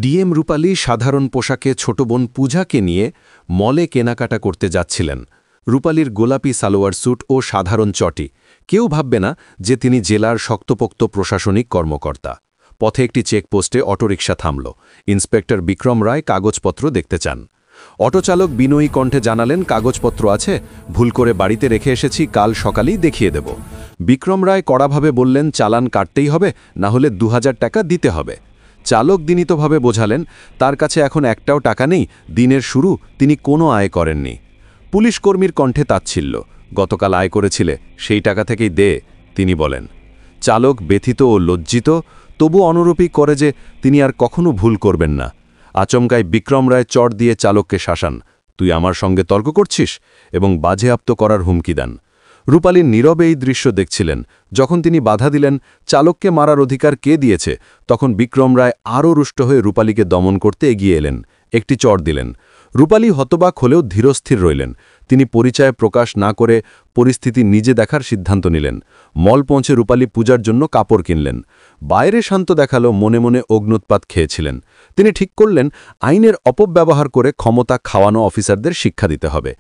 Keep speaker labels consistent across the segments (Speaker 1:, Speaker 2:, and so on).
Speaker 1: DM রূপালী সাধারণ পোশাকে ছোট বোন পূজাকে নিয়ে মলে কেনাকাটা করতে যাচ্ছিলেন। রূপালীর গোলাপি সালোয়ার স্যুট ও সাধারণ চটি, কেউ ভাববে না যে তিনি জেলার শক্তপোক্ত প্রশাসনিক কর্মকর্তা। পথে একটি চেকপোস্টে অটোরিকশা থামল। ইন্সপেক্টর বিক্রম রায় কাগজপত্র দেখতে চান। অটোচালক বিনয়ী কণ্ঠে জানালেন, কাগজপত্র আছে, ভুল করে বাড়িতে রেখে এসেছি, কাল সকালেই দেখিয়ে দেব। বিক্রম রায় কড়াভাবে বললেন, চালান কাটতেই হবে, না হলে 2000 টাকা দিতে হবে। চালক দিনিতভাবে বোঝালেন, তার কাছে এখন একটাও টাকা নেই, দিনের শুরু, তিনি কোনো আয় করেননি। পুলিশ কর্মীর কণ্ঠে তাচ্ছিল্য, গতকাল আয় করেছিলে, সেই টাকা থেকেই দে, তিনি বলেন। চালক ব্যথিত ও লজ্জিত, তবু অনুরূপী করে যে তিনি আর কখনো ভুল করবেন না। আচমকায় বিক্রম রায় চট দিয়ে চালককে শাসান, তুই আমার সঙ্গে তর্ক করছিস, এবং বাজেয়াপ্ত করার হুমকি দেন। রূপালী নীরবে এই দৃশ্য দেখছিলেন। যখন তিনি বাধা দিলেন, চালককে মারার অধিকার কে দিয়েছে, তখন বিক্রম রায় আরও রুষ্ট হয়ে রূপালীকে দমন করতে এগিয়ে এলেন, একটি চড় দিলেন। রূপালী হতবাক হলেও ধীরস্থির রইলেন। তিনি পরিচয় প্রকাশ না করে পরিস্থিতি নিজে দেখার সিদ্ধান্ত নিলেন। মল পৌঁছে রূপালী পূজার জন্য কাপড় কিনলেন। বাইরে শান্ত দেখালো, মনে মনে অগ্নুৎপাত খেয়েছিলেন। তিনি ঠিক করলেন, আইনের অপব্যবহার করে ক্ষমতা খাওয়ানো অফিসারদের শিক্ষা দিতে হবে।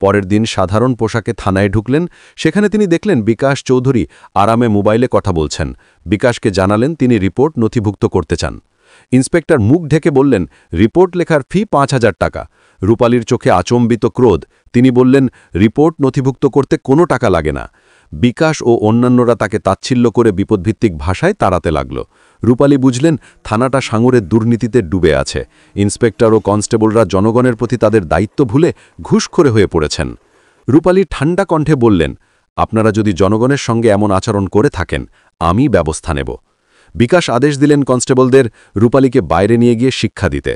Speaker 1: পরের দিন সাধারণ পোশাকে থানায় ঢুকলেন। সেখানে তিনি দেখলেন বিকাশ চৌধুরী আরামে মোবাইলে কথা বলছেন। বিকাশকে জানালেন তিনি রিপোর্ট নথিভুক্ত করতে চান। ইন্সপেক্টর মুখ ঢেকে বললেন, রিপোর্ট লেখার ফি 5000 টাকা। রূপালীর চোখে আচম্বিত ক্রোধ। তিনি বললেন, রিপোর্ট নথিভুক্ত করতে কোনো টাকা লাগে না। বিকাশ ও অন্যান্যরা তাকে তাচ্ছিল্য করে বিপদভিত্তিক ভাষায় তাড়াতে লাগল। রূপালী বুঝলেন, থানাটা সাঙুরের দুর্নীতিতে ডুবে আছে। ইন্সপেক্টর ও কনস্টেবলরা জনগণের প্রতি তাদের দায়িত্ব ভুলে ঘুষখোরে হয়ে পড়েছেন। রূপালী ঠান্ডা কণ্ঠে বললেন, আপনারা যদি জনগণের সঙ্গে এমন আচরণ করে থাকেন, আমি ব্যবস্থা নেব। বিকাশ আদেশ দিলেন কনস্টেবলদের রূপালীকে বাইরে নিয়ে গিয়ে শিক্ষা দিতে।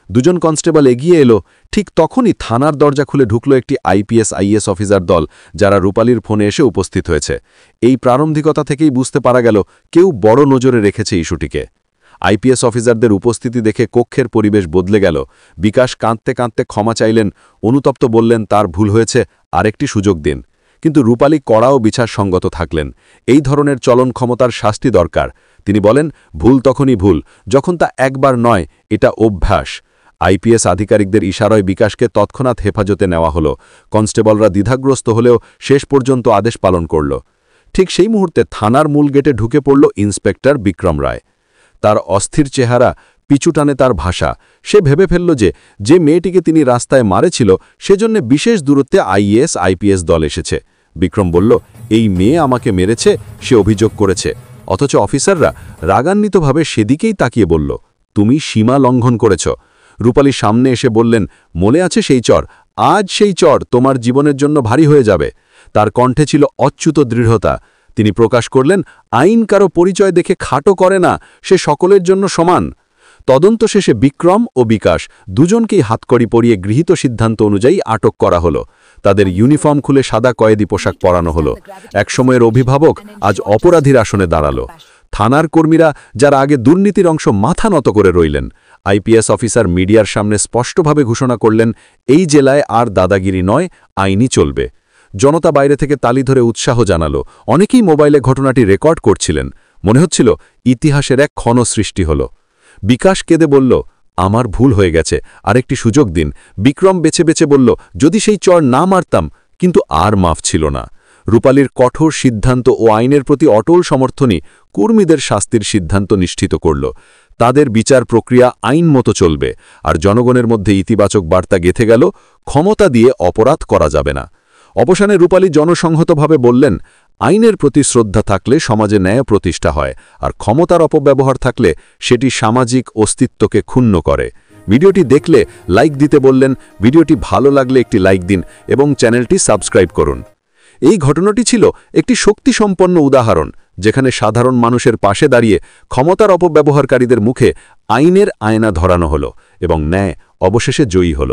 Speaker 1: দুজন কনস্টেবল এগিয়ে এলো। ঠিক তখনই থানার দরজা খুলে ঢুকল একটি আইপিএস অফিসার দল, যারা রূপালীর ফোনে এসে উপস্থিত হয়েছে। এই প্রারম্ভিকতা থেকেই বুঝতে পারা গেল কেউ বড় নজরে রেখেছে ইস্যুটিকে। আইপিএস অফিসারদের উপস্থিতি দেখে কক্ষের পরিবেশ বদলে গেল। বিকাশ কাঁদতে কাঁদতে ক্ষমা চাইলেন, অনুতপ্ত বললেন তার ভুল হয়েছে, আরেকটি সুযোগ দিন। কিন্তু রূপালী কড়া ও বিচারসঙ্গত থাকলেন। এই ধরনের চলন ক্ষমতার শাস্তি দরকার। তিনি বলেন, ভুল তখনই ভুল যখন তা একবার নয়, এটা অভ্যাস। আইপিএস আধিকারিকদের ইশারায় বিকাশকে তৎক্ষণাৎ হেফাজতে নেওয়া হলো। কনস্টেবলরা দ্বিধাগ্রস্ত হলেও শেষ পর্যন্ত আদেশ পালন করল। ঠিক সেই মুহূর্তে থানার মূল গেটে ঢুকে পড়ল ইন্সপেক্টর বিক্রম রায়। তার অস্থির চেহারা, পিছুটানে তার ভাষা। সে ভেবে ফেলল যে মেয়েটিকে তিনি রাস্তায় মারেছিল, সেজন্য বিশেষ দূরত্বে আইপিএস দল এসেছে। বিক্রম বলল, এই মেয়ে আমাকে মেরেছে, সে অভিযোগ করেছে। অথচ অফিসাররা রাগান্বিতভাবে সেদিকেই তাকিয়ে বলল, তুমি সীমা লঙ্ঘন করেছ। রূপালী সামনে এসে বললেন, মনে আছে সেই চর? আজ সেই চর তোমার জীবনের জন্য ভারী হয়ে যাবে। তার কণ্ঠে ছিল অচ্যুত দৃঢ়তা। তিনি প্রকাশ করলেন, আইন কারো পরিচয় দেখে খাটো করে না, সে সকলের জন্য সমান। তদন্ত শেষে বিক্রম ও বিকাশ দুজনকেই হাতকড়ি পরিয়ে গৃহীত সিদ্ধান্ত অনুযায়ী আটক করা হলো। তাদের ইউনিফর্ম খুলে সাদা কয়েদি পোশাক পরানো হলো। একসময়ের অভিভাবক আজ অপরাধীর আসনে দাঁড়ালো। থানার কর্মীরা, যারা আগে দুর্নীতির অংশ, মাথা নত করে রইলেন। আইপিএস অফিসার মিডিয়ার সামনে স্পষ্টভাবে ঘোষণা করলেন, এই জেলায় আর দাদাগিরি নয়, আইনই চলবে। জনতা বাইরে থেকে তালি ধরে উৎসাহ জানালো। অনেকেই মোবাইলে ঘটনাটি রেকর্ড করছিলেন। মনে হচ্ছিল ইতিহাসের এক ক্ষণ সৃষ্টি হল। বিকাশ কেঁদে বলল, আমার ভুল হয়ে গেছে, আরেকটি সুযোগ দিন। বিক্রম বেছে বেছে বলল, যদি সেই চর না মারতাম, কিন্তু আর মাফ ছিল না। রূপালীর কঠোর সিদ্ধান্ত ও আইনের প্রতি অটল সমর্থনই কর্মীদের শাস্তির সিদ্ধান্ত নিশ্চিত করল। তাদের বিচার প্রক্রিয়া আইন মতো চলবে, আর জনগণের মধ্যে ইতিবাচক বার্তা গেঁথে গেল, ক্ষমতা দিয়ে অপরাধ করা যাবে না। অবসানে রূপালী জনসংহতভাবে বললেন, আইনের প্রতি শ্রদ্ধা থাকলে সমাজে ন্যায় প্রতিষ্ঠা হয়, আর ক্ষমতার অপব্যবহার থাকলে সেটি সামাজিক অস্তিত্বকে ক্ষুণ্ণ করে। ভিডিওটি দেখলে লাইক দিতে বললেন। ভিডিওটি ভালো লাগলে একটি লাইক দিন এবং চ্যানেলটি সাবস্ক্রাইব করুন। এই ঘটনাটি ছিল একটি শক্তিসম্পন্ন উদাহরণ, যেখানে সাধারণ মানুষের পাশে দাঁড়িয়ে ক্ষমতার অপব্যবহারকারীদের মুখে আইনের আয়না ধরানো হলো এবং ন্যায় অবশেষে জয়ী হল।